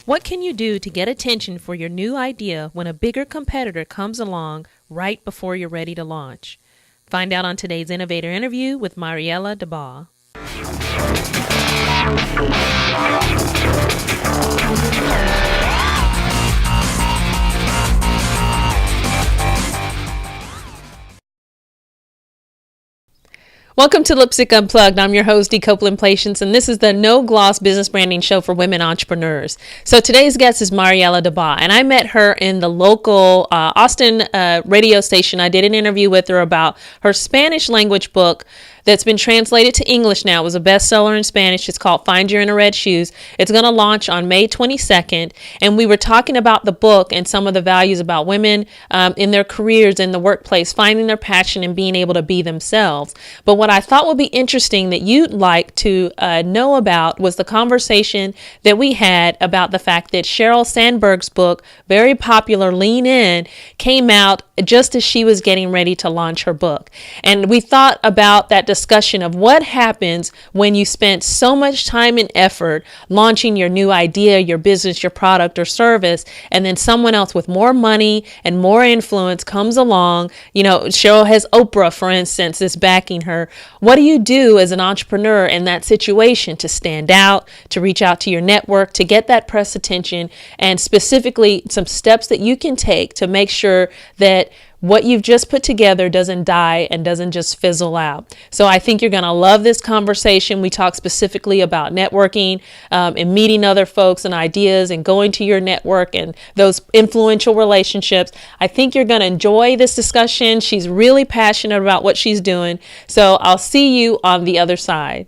What can you do to get attention for your new idea when a bigger competitor comes along right before you're ready to launch? Find out on today's Innovator Interview with Mariela Dabbah. Welcome to Lipstick Unplugged. I'm your host, Dee Copeland-Patience, and this is the no-gloss business branding show for women entrepreneurs. So today's guest is Mariela Dabbah, and I met her in the local Austin radio station. I did an interview with her about her Spanish language book that's been translated to English now. It was a bestseller in Spanish. It's called Find Your Inner Red Shoes. It's going to launch on May 22nd. And we were talking about the book and some of the values about women in their careers, in the workplace, finding their passion and being able to be themselves. But what I thought would be interesting that you'd like to know about was the conversation that we had about the fact that Sheryl Sandberg's book, very popular, Lean In, came out just as she was getting ready to launch her book. And we thought about that discussion of what happens when you spent so much time and effort launching your new idea, your business, your product or service, and then someone else with more money and more influence comes along. You know, Sheryl has Oprah, for instance, is backing her. What do you do as an entrepreneur in that situation to stand out, to reach out to your network, to get that press attention, and specifically some steps that you can take to make sure that what you've just put together doesn't die and doesn't just fizzle out. So I think you're going to love this conversation. We talk specifically about networking and meeting other folks and ideas and going to your network and those influential relationships. I think you're going to enjoy this discussion. She's really passionate about what she's doing. So I'll see you on the other side.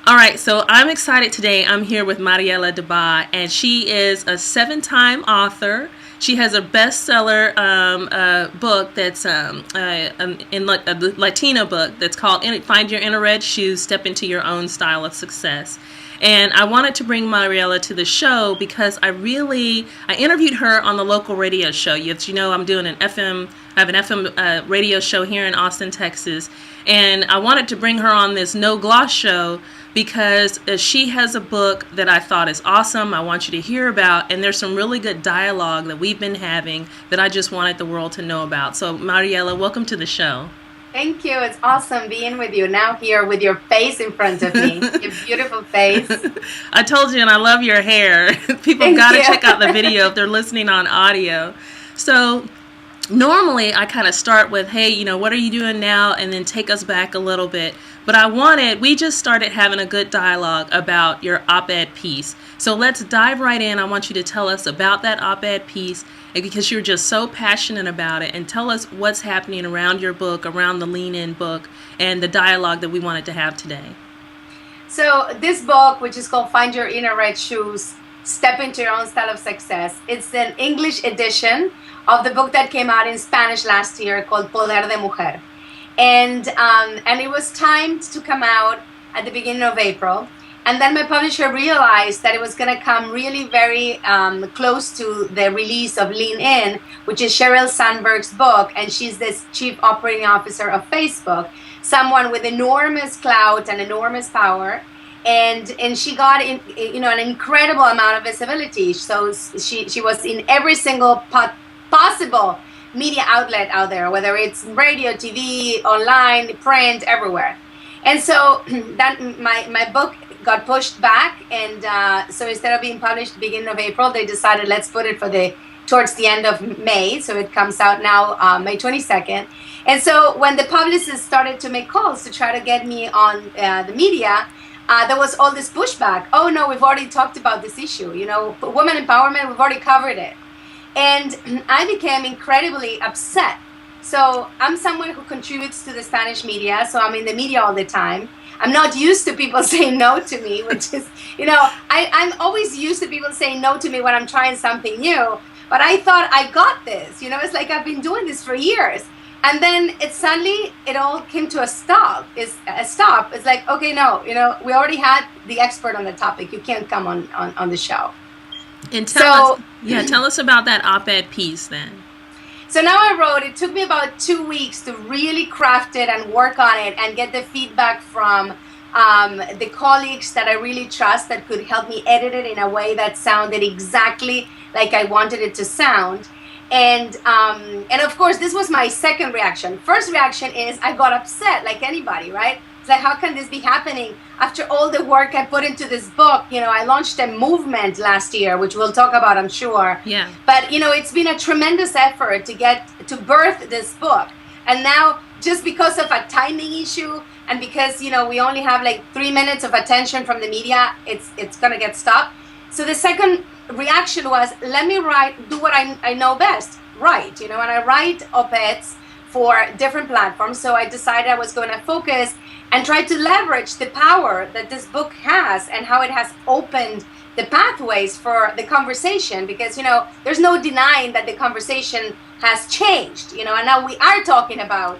All right, so I'm excited today. I'm here with Mariela Dabbah, and she is a 7-time author. She has a bestseller book that's a Latino book that's called Find Your Inner Red Shoes, Step Into Your Own Style of Success. And I wanted to bring Mariela to the show because I interviewed her on the local radio show. As you know, I'm doing I have an FM radio show here in Austin, Texas. And I wanted to bring her on this No Gloss show because she has a book that I thought is awesome. I want you to hear about, and there's some really good dialogue that we've been having that I just wanted the world to know about. So Mariela, welcome to the show. Thank you. It's awesome being with you now here with your face in front of me. Your beautiful face. I told you, and I love your hair. People got to check out the video if they're listening on audio. So normally I kind of start with, hey, what are you doing now? And then take us back a little bit. But we just started having a good dialogue about your op-ed piece. So let's dive right in. I want you to tell us about that op-ed piece because you're just so passionate about it, and tell us what's happening around your book, around the Lean In book, and the dialogue that we wanted to have today. So this book, which is called Find Your Inner Red Shoes, Step Into Your Own Style of Success, it's an English edition of the book that came out in Spanish last year called Poder de Mujer. And it was timed to come out at the beginning of April. And then my publisher realized that it was going to come really very close to the release of Lean In, which is Sheryl Sandberg's book. And she's this chief operating officer of Facebook, someone with enormous clout and enormous power. And she got an incredible amount of visibility. So she was in every single possible media outlet out there, whether it's radio, TV, online, print, everywhere. And so that my book got pushed back, and so instead of being published at the beginning of April, they decided let's put it towards the end of May. So it comes out now May 22nd. And so when the publicist started to make calls to try to get me on the media, there was all this pushback. Oh no, we've already talked about this issue. Women empowerment, we've already covered it. And I became incredibly upset. So I'm someone who contributes to the Spanish media, so I'm in the media all the time. I'm not used to people saying no to me, which is, I'm always used to people saying no to me when I'm trying something new. But I thought I got this. It's like I've been doing this for years. And then it all came to a stop. It's like, okay, no, we already had the expert on the topic. You can't come on the show. And tell us about that op-ed piece then. So now it took me about 2 weeks to really craft it and work on it and get the feedback from the colleagues that I really trust that could help me edit it in a way that sounded exactly like I wanted it to sound. And of course, this was my second reaction. First reaction is I got upset like anybody, right? It's like, how can this be happening after all the work I put into this book? You know, I launched a movement last year, which we'll talk about, I'm sure. Yeah. But, you know, it's been a tremendous effort to birth this book. And now, just because of a timing issue and because, you know, we only have like 3 minutes of attention from the media, it's going to get stopped. So the second reaction was, let me do what I know best, write, you know, and I write op-eds for different platforms. So I decided I was going to focus and try to leverage the power that this book has and how it has opened the pathways for the conversation, because, you know, there's no denying that the conversation has changed, you know, and now we are talking about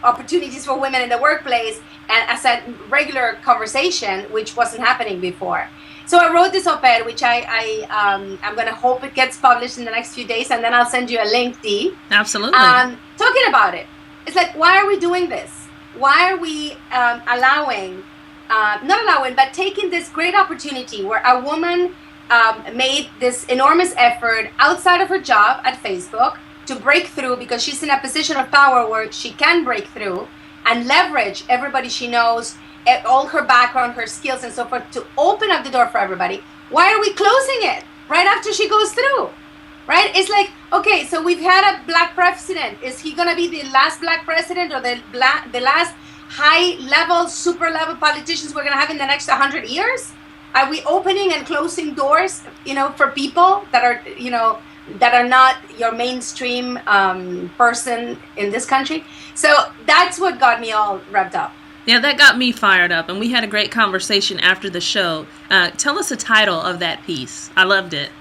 opportunities for women in the workplace and as a regular conversation, which wasn't happening before. So I wrote this op-ed, which I'm going to hope it gets published in the next few days, and then I'll send you a link, Dee. Absolutely. Talking about it. It's like, why are we doing this? Why are we but taking this great opportunity where a woman made this enormous effort outside of her job at Facebook to break through, because she's in a position of power where she can break through and leverage everybody she knows, all her background, her skills, and so forth, to open up the door for everybody. Why are we closing it right after she goes through? Right? It's like, okay, so we've had a black president. Is he going to be the last black president or the last high-level, super-level politicians we're going to have in the next 100 years? Are we opening and closing doors, you know, for people that are, you know, that are not your mainstream person in this country? So that's what got me all revved up. Yeah, that got me fired up, and we had a great conversation after the show. Tell us the title of that piece. I loved it.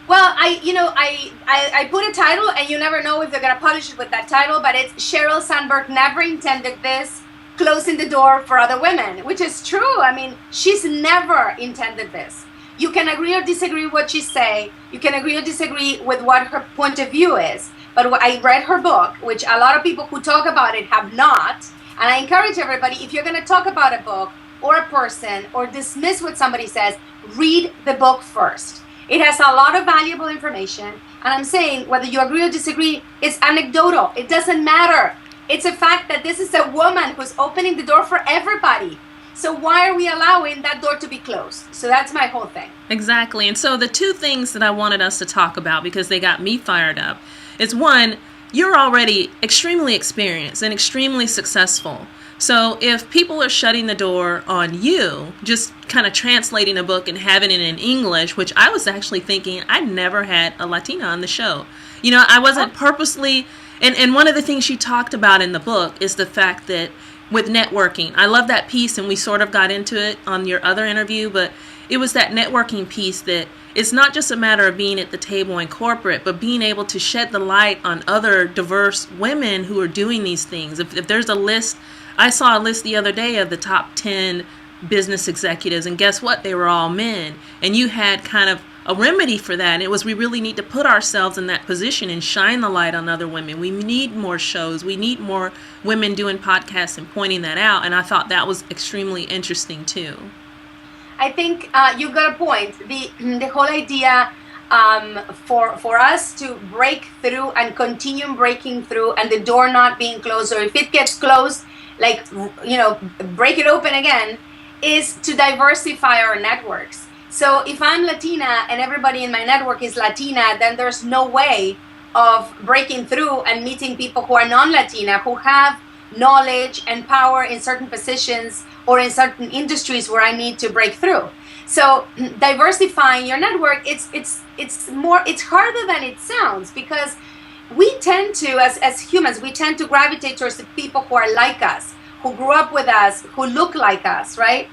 Well, I put a title, and you never know if they're going to publish it with that title, but it's Sheryl Sandberg Never Intended This, Closing the Door for Other Women, which is true. I mean, she's never intended this. You can agree or disagree with what she say. You can agree or disagree with what her point of view is. But I read her book, which a lot of people who talk about it have not. And I encourage everybody, if you're going to talk about a book or a person or dismiss what somebody says, read the book first. It has a lot of valuable information. And I'm saying, whether you agree or disagree, it's anecdotal. It doesn't matter. It's a fact that this is a woman who's opening the door for everybody. So why are we allowing that door to be closed? So that's my whole thing. Exactly. And so the two things that I wanted us to talk about, because they got me fired up, is one, you're already extremely experienced and extremely successful. So if people are shutting the door on you, just kind of translating a book and having it in English, which I was actually thinking I never had a Latina on the show. You know, I wasn't purposely, and one of the things she talked about in the book is the fact that with networking, I love that piece, and we sort of got into it on your other interview, but it was that networking piece that it's not just a matter of being at the table in corporate, but being able to shed the light on other diverse women who are doing these things. If there's a list, I saw a list the other day of the top 10 business executives, and guess what? They were all men. And you had kind of a remedy for that. And it was, we really need to put ourselves in that position and shine the light on other women. We need more shows. We need more women doing podcasts and pointing that out. And I thought that was extremely interesting too. I think you got a point. The whole idea for us to break through and continue breaking through, and the door not being closed, or if it gets closed, like, you know, break it open again, is to diversify our networks. So if I'm Latina and everybody in my network is Latina, then there's no way of breaking through and meeting people who are non-Latina, who have knowledge and power in certain positions or in certain industries where I need to break through. So diversifying your network, it's harder than it sounds, because we tend to, as humans, we tend to gravitate towards the people who are like us, who grew up with us, who look like us, right?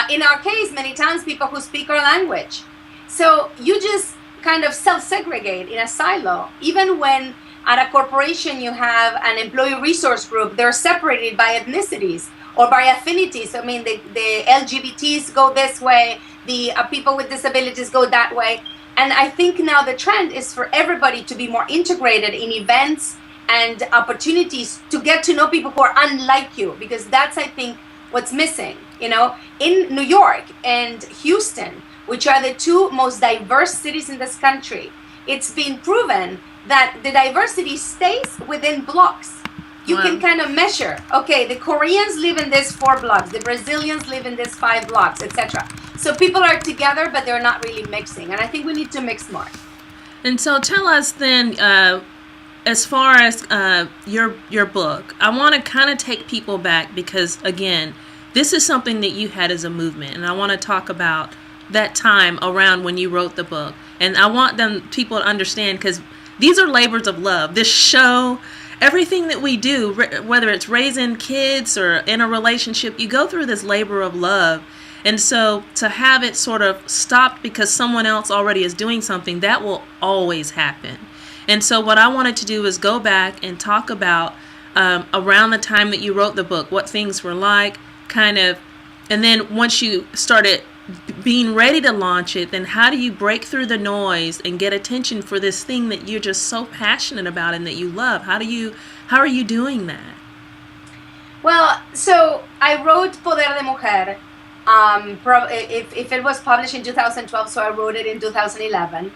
In our case, many times people who speak our language. So you just kind of self-segregate in a silo. Even when at a corporation you have an employee resource group, they're separated by ethnicities or by affinities. I mean, the LGBTs go this way, the people with disabilities go that way. And I think now the trend is for everybody to be more integrated in events and opportunities to get to know people who are unlike you, because that's, I think, what's missing. In New York and Houston, which are the two most diverse cities in this country, it's been proven that the diversity stays within blocks. You can kind of measure, okay, the Koreans live in this 4 blocks, the Brazilians live in this 5 blocks, etc. So people are together, but they're not really mixing. And I think we need to mix more. And so tell us then, as far as your book, I want to kind of take people back because, again, this is something that you had as a movement. And I want to talk about that time around when you wrote the book. And I want people to understand, because these are labors of love. This show, everything that we do, whether it's raising kids or in a relationship, you go through this labor of love. And so to have it sort of stopped because someone else already is doing something, that will always happen. And so what I wanted to do is go back and talk about around the time that you wrote the book, what things were like, kind of, and then once you started being ready to launch it, then how do you break through the noise and get attention for this thing that you're just so passionate about and that you love? How are you doing that? Well, so I wrote Poder de Mujer. If it was published in 2012, so I wrote it in 2011,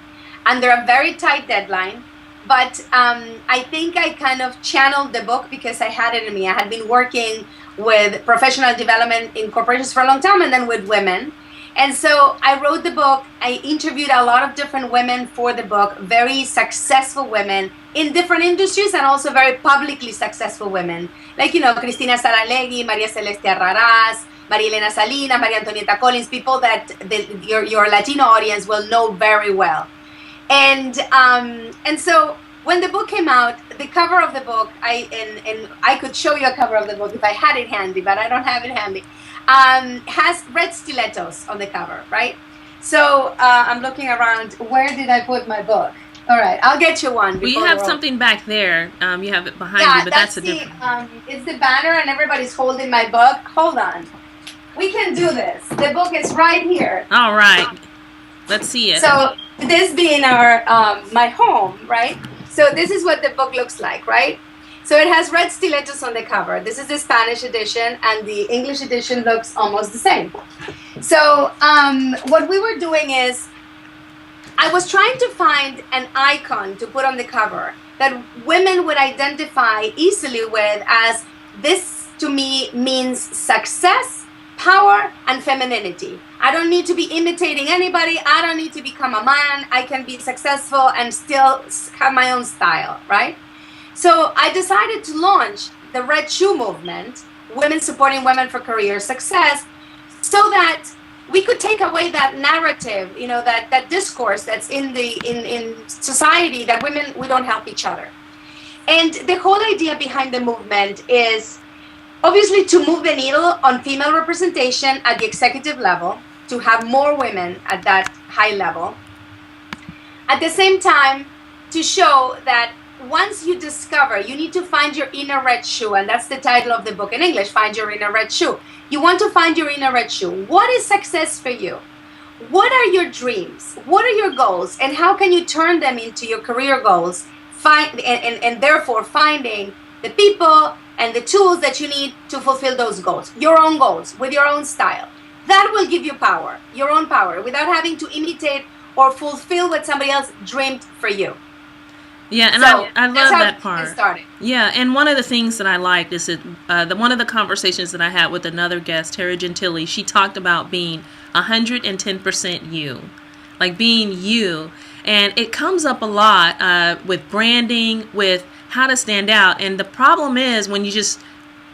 under a very tight deadline. But I think I kind of channeled the book because I had it in me. I had been working with professional development in corporations for a long time, and then with women. And so I wrote the book. I interviewed a lot of different women for the book, very successful women in different industries, and also very publicly successful women, like, Cristina Saralegui, Maria Celeste Arraraz, Maria Elena Salinas, Maria Antonieta Collins, people that your Latino audience will know very well. And so when the book came out, the cover of the book, I could show you a cover of the book if I had it handy, but I don't have it handy, has red stilettos on the cover, right? So I'm looking around. Where did I put my book? All right, I'll get you one. We have something back there. You have it behind you, but that's a different. It's the banner, and everybody's holding my book. Hold on. We can do this. The book is right here. All right. Let's see it. So this being our my home, right? So this is what the book looks like, right? So it has red stilettos on the cover. This is the Spanish edition, and the English edition looks almost the same. So what we were doing is, I was trying to find an icon to put on the cover that women would identify easily with, as this to me means success, power, and femininity. I don't need to be imitating anybody. I don't need to become a man. I can be successful and still have my own style, right? So I decided to launch the Red Shoe movement, Women Supporting Women for Career Success, so that we could take away that narrative, that discourse that's in society, that women, we don't help each other. And the whole idea behind the movement is obviously to move the needle on female representation at the executive level, to have more women at that high level. At the same time, to show that once you discover, you need to find your inner red shoe, and that's the title of the book in English, Find Your Inner Red Shoe. You want to find your inner red shoe. What is success for you? What are your dreams? What are your goals? And how can you turn them into your career goals? And therefore finding the people and the tools that you need to fulfill those goals, your own goals, with your own style. That will give you power, your own power, without having to imitate or fulfill what somebody else dreamed for you. Yeah, and So I that's love how that it part. started. Yeah, and one of the things that I liked is that one of the conversations that I had with another guest, Terry Gentili, she talked about being 110% you, like being you. And it comes up a lot with branding, with how to stand out. And the problem is when you just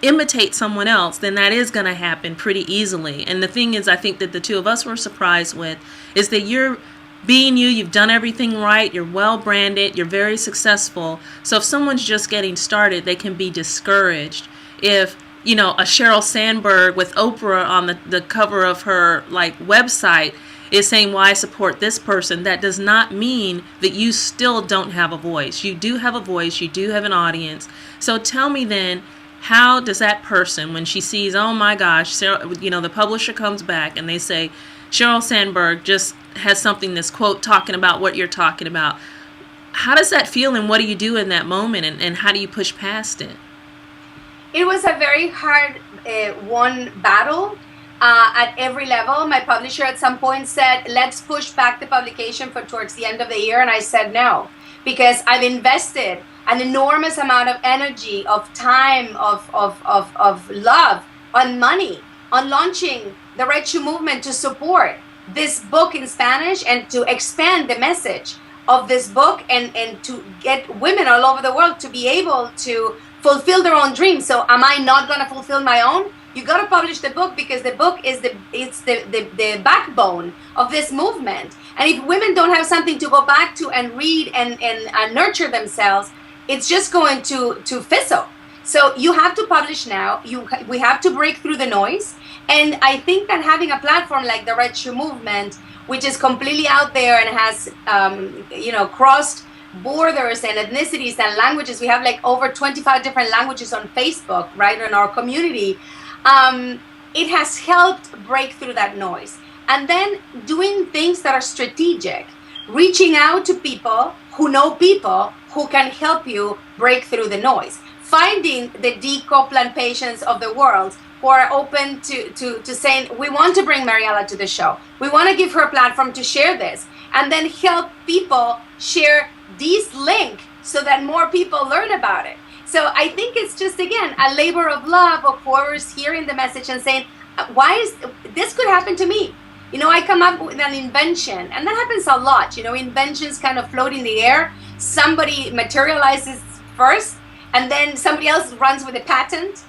imitate someone else, then that is going to happen pretty easily. And the thing is, I think that the two of us were surprised with is that you're being you, you've done everything right, you're well branded, you're very successful. So if someone's just getting started, they can be discouraged. If, a Sheryl Sandberg with Oprah on the cover of her website is saying, well, I support this person, that does not mean that you still don't have a voice. You do have a voice, you do have an audience. So tell me then, how does that person, when she sees, oh my gosh, Sheryl, the publisher comes back and they say, Sheryl Sandberg just has something, this quote, talking about what you're talking about. How does that feel, and what do you do in that moment, and how do you push past it? It was a very hard one battle at every level. My publisher at some point said, let's push back the publication for towards the end of the year. And I said no, because I've invested an enormous amount of energy, of time, of love, on money, on launching the Red Shoe movement to support this book in Spanish and to expand the message of this book and to get women all over the world to be able to fulfill their own dreams. So am I not going to fulfill my own? You got to publish the book, because the book is the backbone of this movement. And if women don't have something to go back to and read and nurture themselves, it's just going to fizzle. So you have to publish now. We have to break through the noise. And I think that having a platform like the Red Shoe movement, which is completely out there and has crossed borders and ethnicities and languages. We have like over 25 different languages on Facebook, right, in our community. It has helped break through that noise. And then doing things that are strategic, reaching out to people who can help you break through the noise. Finding the D. Copeland patients of the world who are open to saying, we want to bring Mariela to the show. We want to give her a platform to share this, and then help people share this link so that more people learn about it. So I think it's just, again, a labor of love of whoever's hearing the message and saying, why is this could happen to me? I come up with an invention, and that happens a lot. Inventions kind of float in the air. Somebody materializes first, and then somebody else runs with a patent.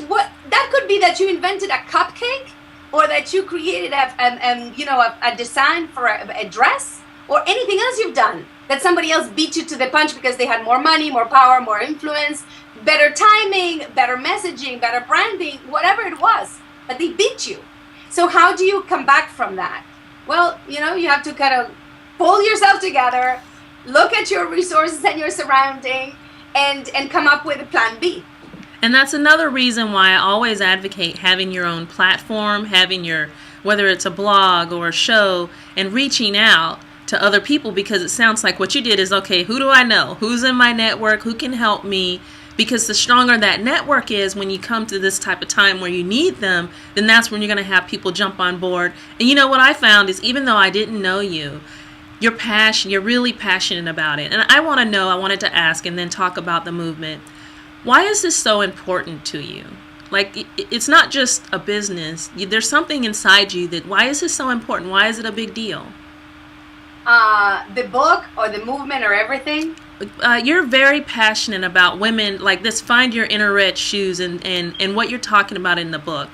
What that could be, that you invented a cupcake, or that you created a design for a dress, or anything else you've done that somebody else beat you to the punch because they had more money, more power, more influence, better timing, better messaging, better branding, whatever it was, but they beat you. So how do you come back from that? Well, you have to kind of pull yourself together, look at your resources and your surrounding, and come up with a plan B. And that's another reason why I always advocate having your own platform, having whether it's a blog or a show, and reaching out to other people, because it sounds like what you did is, okay, who do I know? Who's in my network? Who can help me? Because the stronger that network is, when you come to this type of time where you need them, then that's when you're going to have people jump on board. And what I found is, even though I didn't know you're really passionate about it. And I wanted to ask and then talk about the movement. Why is this so important to you? Like, it's not just a business. There's something inside you why is this so important? Why is it a big deal? The book or the movement or everything? You're very passionate about women, like this Find Your Inner Red Shoes and what you're talking about in the book.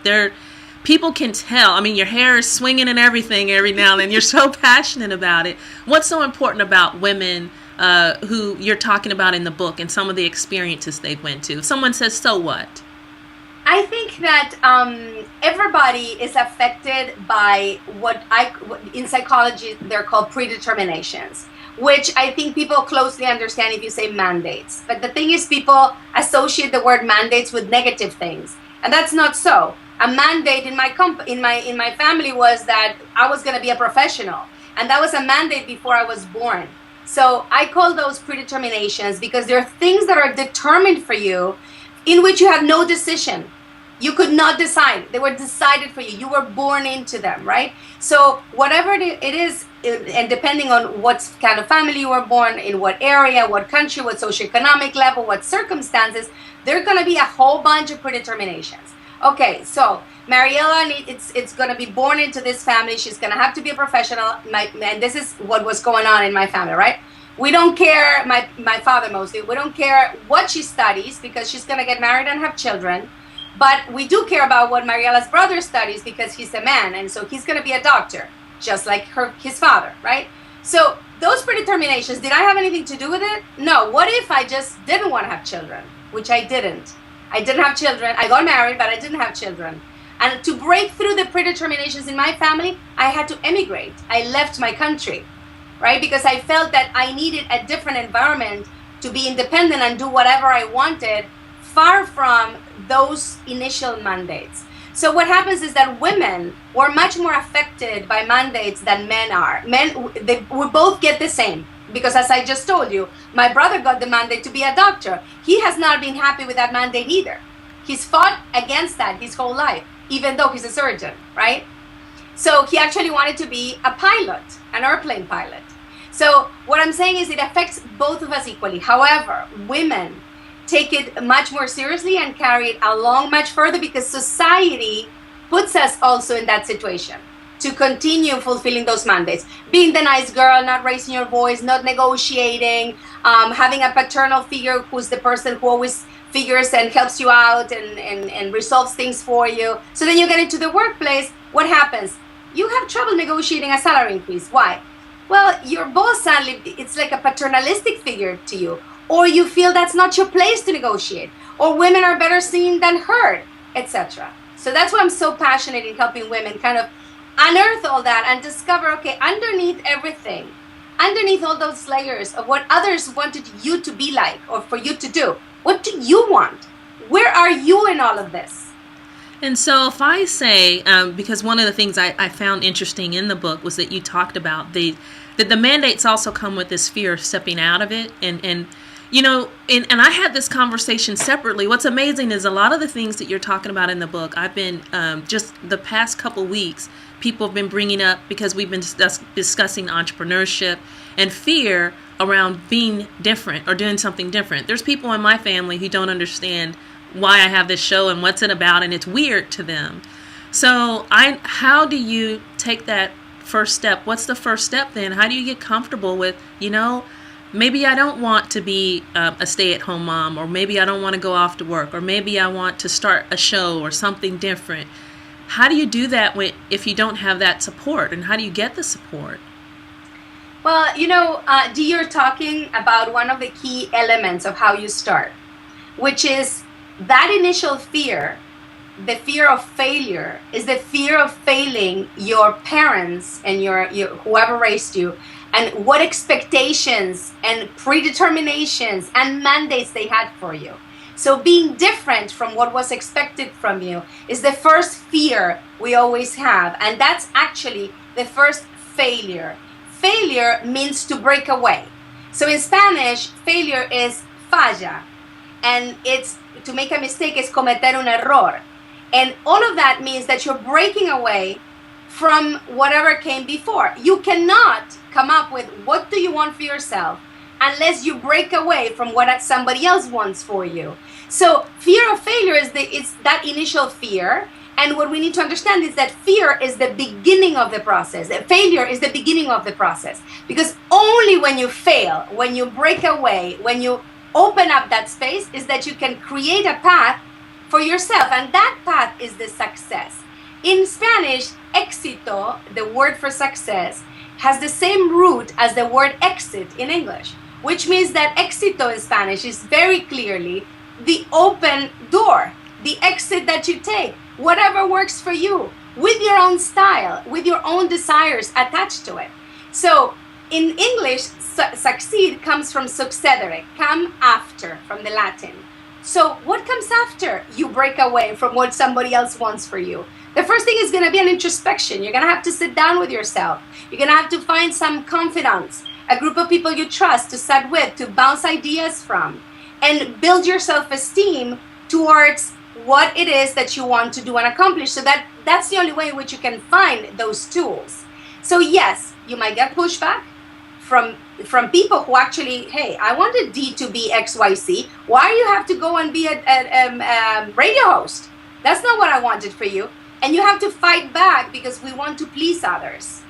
People can tell. I mean, your hair is swinging and everything every now and then. You're so passionate about it. What's so important about women who you're talking about in the book and some of the experiences they went to? If someone says, so what? I think that everybody is affected by what in psychology they're called predeterminations, which I think people closely understand if you say mandates. But the thing is, people associate the word mandates with negative things, and that's not so. A mandate in my family was that I was going to be a professional, and that was a mandate before I was born. So I call those predeterminations because they're things that are determined for you, in which you have no decision. You could not decide. They were decided for you. You were born into them, right? So whatever it is, and depending on what kind of family you were born, in what area, what country, what socioeconomic level, what circumstances, there are going to be a whole bunch of predeterminations. Okay, so Mariela, it's going to be born into this family. She's going to have to be a professional. And this is what was going on in my family, right? We don't care, my father mostly, we don't care what she studies, because she's going to get married and have children. But we do care about what Mariela's brother studies, because he's a man, and so he's going to be a doctor, just like his father, right? So those predeterminations, did I have anything to do with it? No. What if I just didn't want to have children, which I didn't? I didn't have children. I got married, but I didn't have children. And to break through the predeterminations in my family, I had to emigrate. I left my country, right? Because I felt that I needed a different environment to be independent and do whatever I wanted, far from those initial mandates. So what happens is that women were much more affected by mandates than men are. We both get the same, because as I just told you, my brother got the mandate to be a doctor. He has not been happy with that mandate either. He's fought against that his whole life, even though he's a surgeon, right? So he actually wanted to be a pilot, an airplane pilot. So what I'm saying is it affects both of us equally. However, women take it much more seriously and carry it along much further because society puts us also in that situation to continue fulfilling those mandates. Being the nice girl, not raising your voice, not negotiating, having a paternal figure who's the person who always figures and helps you out and resolves things for you. So then you get into the workplace, what happens? You have trouble negotiating a salary increase. Why? Well, your boss suddenly, it's like a paternalistic figure to you, or you feel that's not your place to negotiate, or women are better seen than heard, etc. So that's why I'm so passionate in helping women kind of unearth all that and discover, okay, underneath everything, underneath all those layers of what others wanted you to be like or for you to do, what do you want? Where are you in all of this? And so if I say, because one of the things I found interesting in the book was that you talked about that the mandates also come with this fear of stepping out of it. And you know, and I had this conversation separately. What's amazing is a lot of the things that you're talking about in the book, I've been, just the past couple weeks, people have been bringing up because we've been discussing entrepreneurship and fear around being different or doing something different. There's people in my family who don't understand why I have this show and what's it about, and it's weird to them. So how do you take that first step? What's the first step then? How do you get comfortable with, you know, maybe I don't want to be a stay-at-home mom, or maybe I don't want to go off to work, or maybe I want to start a show or something different. How do you do that if you don't have that support, and how do you get the support? Well, you know, Dee, you're talking about one of the key elements of how you start, which is that initial fear. The fear of failure is the fear of failing your parents and your whoever raised you, and what expectations and predeterminations and mandates they had for you. So being different from what was expected from you is the first fear we always have, and that's actually the first failure. Failure means to break away. So in Spanish, failure is falla, and it's to make a mistake is cometer un error. And all of that means that you're breaking away from whatever came before. You cannot come up with what do you want for yourself unless you break away from what somebody else wants for you. So fear of failure is that initial fear. And what we need to understand is that fear is the beginning of the process. Failure is the beginning of the process. Because only when you fail, when you break away, when you open up that space, is that you can create a path for yourself. And that path is the success. In Spanish, éxito, the word for success, has the same root as the word exit in English, which means that éxito in Spanish is very clearly the open door, the exit that you take, whatever works for you, with your own style, with your own desires attached to it. So in English, succeed comes from succedere, come after, from the Latin. So what comes after you break away from what somebody else wants for you? The first thing is going to be an introspection. You're going to have to sit down with yourself. You're going to have to find some confidants, a group of people you trust to sit with, to bounce ideas from, and build your self-esteem towards what it is that you want to do and accomplish. So that's the only way in which you can find those tools. So yes, you might get pushback from people who actually, hey, I wanted D to be XYZ. Why do you have to go and be a radio host? That's not what I wanted for you. And you have to fight back because we want to please others.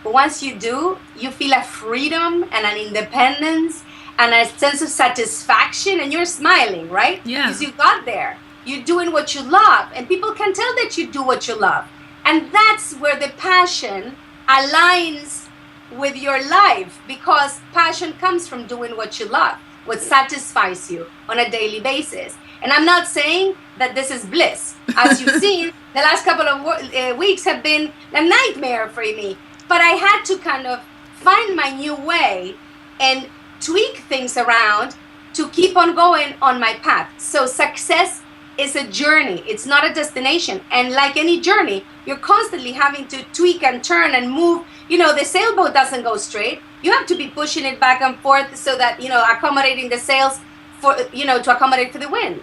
But once you do, you feel a freedom and an independence and a sense of satisfaction, and you're smiling, right? Yeah. Because you got there. You're doing what you love, and people can tell that you do what you love. And that's where the passion aligns with your life, because passion comes from doing what you love, what satisfies you on a daily basis. And I'm not saying that this is bliss. As you've seen, the last couple of weeks have been a nightmare for me. But I had to kind of find my new way and tweak things around to keep on going on my path. So success is a journey. It's not a destination. And like any journey, you're constantly having to tweak and turn and move. You know, the sailboat doesn't go straight. You have to be pushing it back and forth so that, you know, accommodating the sails for, you know, to accommodate for the wind.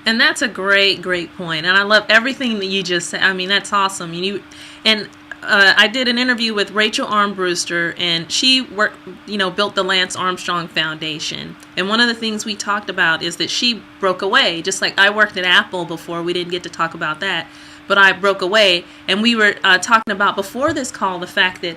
And that's a great, great point. And I love everything that you just said. I mean, that's awesome. I did an interview with Rachel Armbruster, and she built the Lance Armstrong Foundation. And one of the things we talked about is that she broke away, just like I worked at Apple before. We didn't get to talk about that, but I broke away. And we were talking about before this call the fact that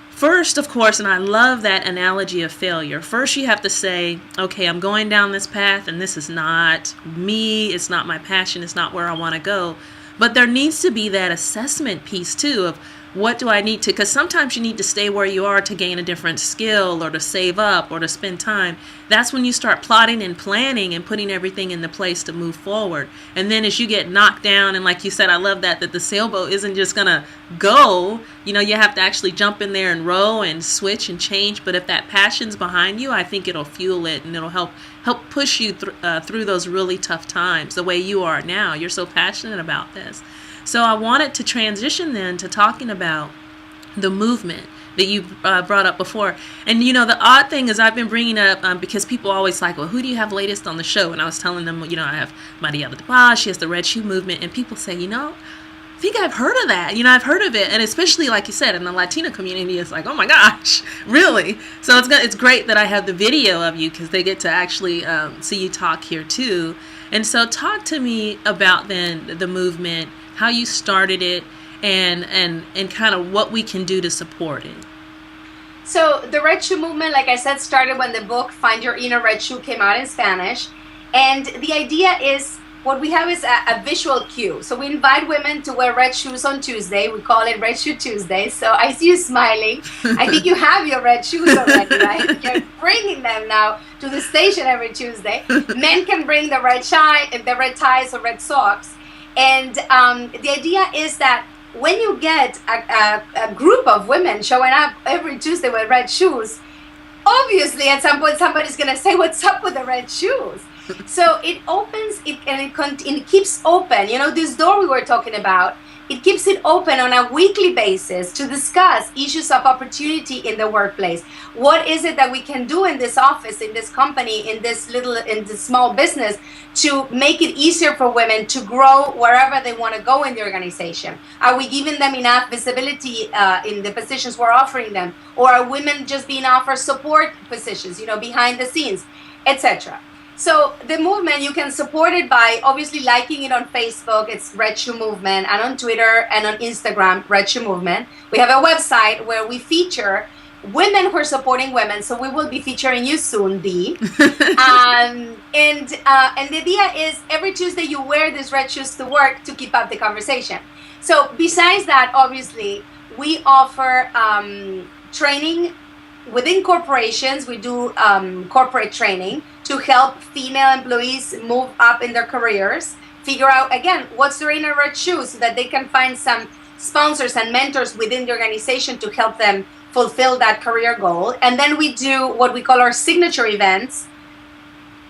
first, of course, and I love that analogy of failure. First, you have to say, okay, I'm going down this path, and this is not me. It's not my passion. It's not where I want to go. But there needs to be that assessment piece, too, of what do I need to, because sometimes you need to stay where you are to gain a different skill or to save up or to spend time. That's when you start plotting and planning and putting everything into place to move forward. And then as you get knocked down, and like you said, I love that the sailboat isn't just going to go. You have to actually jump in there and row and switch and change. But if that passion's behind you, I think it'll fuel it, and it'll help push you through those really tough times the way you are now. You're so passionate about this. So I wanted to transition then to talking about the movement that you brought up before. And, the odd thing is I've been bringing up, because people always like, well, who do you have latest on the show? And I was telling them, I have Mariela Dabbah, she has the Red Shoe Movement. And people say, I think I've heard of that. I've heard of it. And especially, like you said, in the Latino community, it's like, oh my gosh, really? So it's great that I have the video of you, because they get to actually see you talk here too. And so talk to me about then the movement, how you started it, and kind of what we can do to support it. So the Red Shoe Movement, like I said, started when the book Find Your Inner Red Shoe came out in Spanish. And the idea is, what we have is a visual cue. So we invite women to wear red shoes on Tuesday. We call it Red Shoe Tuesday. So I see you smiling. I think you have your red shoes already, right? You're bringing them now to the station every Tuesday. Men can bring the red ties or red socks. And the idea is that when you get a group of women showing up every Tuesday with red shoes, obviously at some point somebody's going to say, what's up with the red shoes? So it opens, it keeps open. This door we were talking about, it keeps it open on a weekly basis to discuss issues of opportunity in the workplace. What is it that we can do in this office, in this company, in this small business to make it easier for women to grow wherever they want to go in the organization? Are we giving them enough visibility in the positions we're offering them? Or are women just being offered support positions, behind the scenes, etc.? So the movement, you can support it by obviously liking it on Facebook. It's Red Shoe Movement, and on Twitter and on Instagram, Red Shoe Movement. We have a website where we feature women who are supporting women. So we will be featuring you soon, Dee. And the idea is every Tuesday you wear these red shoes to work to keep up the conversation. So besides that, obviously, we offer training within corporations. We do corporate training to help female employees move up in their careers, figure out, again, what's their inner red shoe so that they can find some sponsors and mentors within the organization to help them fulfill that career goal. And then we do what we call our signature events.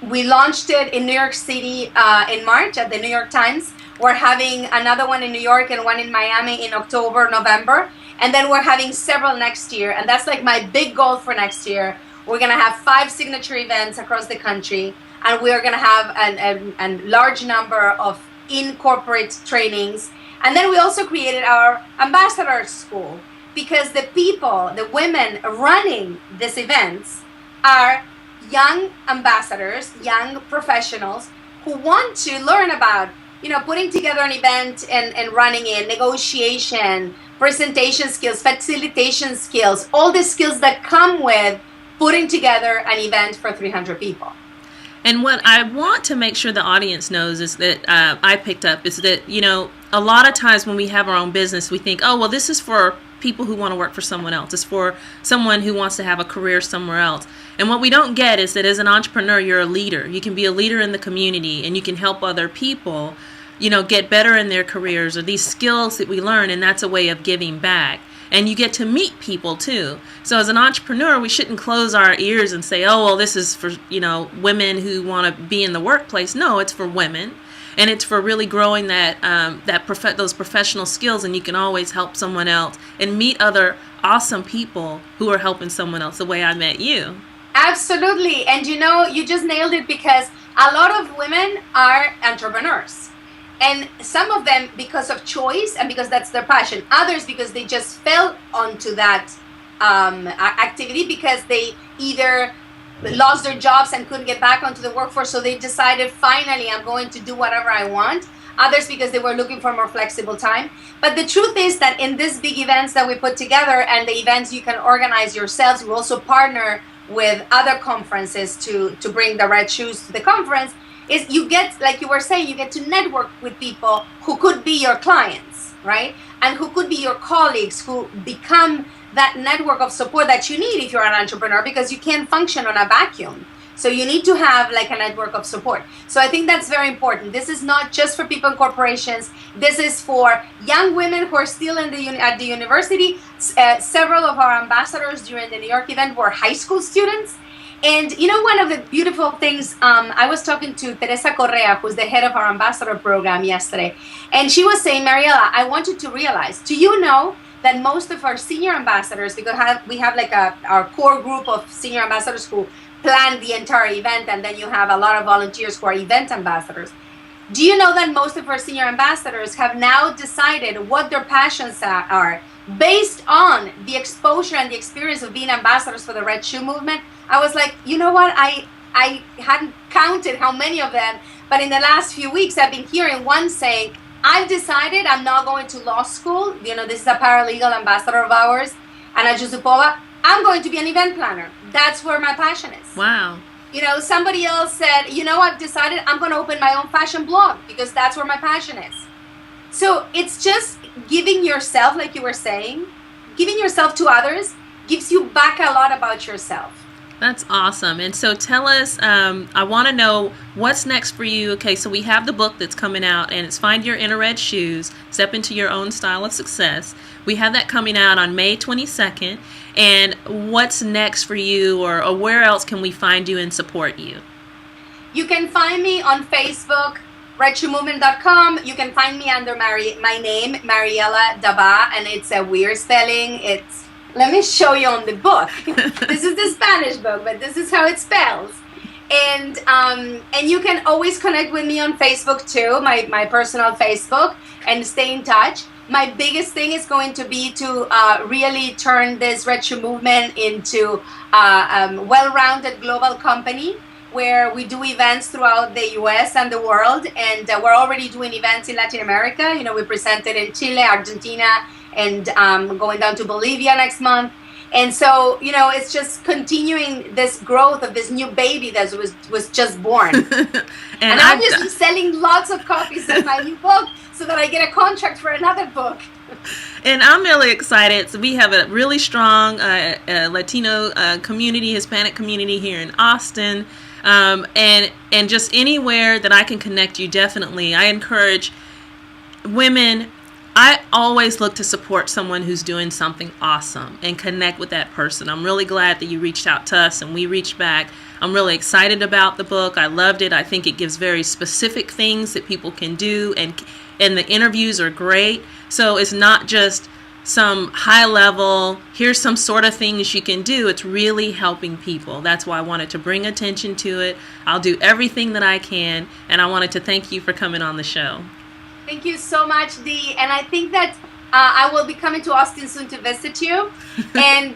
We launched it in New York City in March at the New York Times. We're having another one in New York and one in Miami in October, November. And then we're having several next year. And that's like my big goal for next year. We're going to have 5 signature events across the country, and we are going to have a large number of in-corporate trainings. And then we also created our ambassador school, because the people, the women running these events are young ambassadors, young professionals who want to learn about, putting together an event and running it, negotiation, presentation skills, facilitation skills, all the skills that come with putting together an event for 300 people. And what I want to make sure the audience knows is that I picked up is that, a lot of times when we have our own business, we think, oh, well, this is for people who want to work for someone else. It's for someone who wants to have a career somewhere else. And what we don't get is that as an entrepreneur, you're a leader. You can be a leader in the community, and you can help other people, get better in their careers, or these skills that we learn, and that's a way of giving back. And you get to meet people too. So as an entrepreneur, we shouldn't close our ears and say, oh, well, this is for, women who want to be in the workplace. No, it's for women. And it's for really growing those professional skills. And you can always help someone else and meet other awesome people who are helping someone else the way I met you. Absolutely. And you just nailed it, because a lot of women are entrepreneurs. And some of them because of choice and because that's their passion. Others because they just fell onto that activity because they either lost their jobs and couldn't get back onto the workforce. So they decided, finally, I'm going to do whatever I want. Others because they were looking for more flexible time. But the truth is that in these big events that we put together and the events you can organize yourselves, we also partner with other conferences to bring the red shoes to the conference, is you get, like you were saying, you get to network with people who could be your clients, right? And who could be your colleagues, who become that network of support that you need if you're an entrepreneur, because you can't function on a vacuum. So you need to have like a network of support. So I think that's very important. This is not just for people in corporations. This is for young women who are still at the university. Several of our ambassadors during the New York event were high school students. And you know, one of the beautiful things, I was talking to Teresa Correa, who's the head of our ambassador program yesterday. And she was saying, Mariela, I want you to realize, do you know that most of our senior ambassadors, because we have like our core group of senior ambassadors who plan the entire event, and then you have a lot of volunteers who are event ambassadors. Do you know that most of our senior ambassadors have now decided what their passions are based on the exposure and the experience of being ambassadors for the Red Shoe movement? I was like, you know what? I hadn't counted how many of them, but in the last few weeks I've been hearing one saying, I've decided I'm not going to law school. You know, this is a paralegal ambassador of ours, Anna Jusupova. I'm going to be an event planner. That's where my passion is. Wow. You know, somebody else said, you know, I've decided I'm going to open my own fashion blog because that's where my passion is. So it's just giving yourself, like you were saying, giving yourself to others gives you back a lot about yourself. That's awesome. And so tell us, I want to know what's next for you. Okay, so we have the book that's coming out, and it's Find Your Inner Red Shoes, Step Into Your Own Style of Success. We have that coming out on May 22nd. And what's next for you, or where else can we find you and support you? You can find me on Facebook, redshoemovement.com. You can find me under my name, Mariela Dabbah, and it's a weird spelling. Let me show you on the book. This is the Spanish book, but this is how it spells. And you can always connect with me on Facebook too, my personal Facebook, and stay in touch. My biggest thing is going to be to really turn this Red Shoe movement into a well-rounded global company where we do events throughout the US and the world. And we're already doing events in Latin America. You know, we presented in Chile, Argentina, and going down to Bolivia next month. And so, you know, it's just continuing this growth of this new baby that was just born. and I'm just selling lots of copies of my new book so that I get a contract for another book. And I'm really excited. So we have a really strong Latino community, Hispanic community here in Austin. And just anywhere that I can connect you, definitely. I encourage women. I always look to support someone who's doing something awesome and connect with that person. I'm really glad that you reached out to us and we reached back. I'm really excited about the book. I loved it. I think it gives very specific things that people can do, and the interviews are great. So it's not just some high level, here's some sort of things you can do. It's really helping people. That's why I wanted to bring attention to it. I'll do everything that I can, and I wanted to thank you for coming on the show. Thank you so much, Dee. And I think that I will be coming to Austin soon to visit you. And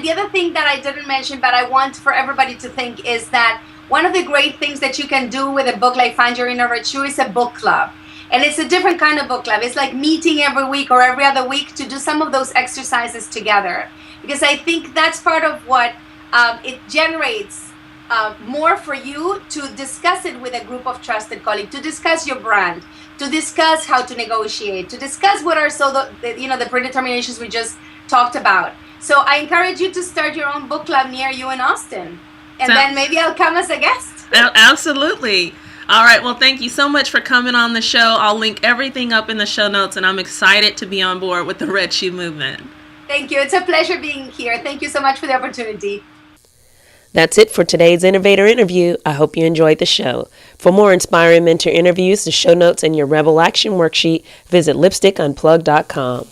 the other thing that I didn't mention, but I want for everybody to think, is that one of the great things that you can do with a book like Find Your Inner Red Shoe is a book club. And it's a different kind of book club. It's like meeting every week or every other week to do some of those exercises together. Because I think that's part of what it generates more for you to discuss it with a group of trusted colleagues, to discuss your brand, to discuss how to negotiate, to discuss what are the predeterminations we just talked about. So I encourage you to start your own book club near you in Austin. And then maybe I'll come as a guest. Absolutely. All right. Well, thank you so much for coming on the show. I'll link everything up in the show notes, and I'm excited to be on board with the Red Shoe movement. Thank you. It's a pleasure being here. Thank you so much for the opportunity. That's it for today's Innovator Interview. I hope you enjoyed the show. For more inspiring mentor interviews, the show notes, and your Rebel Action worksheet, visit lipstickunplug.com.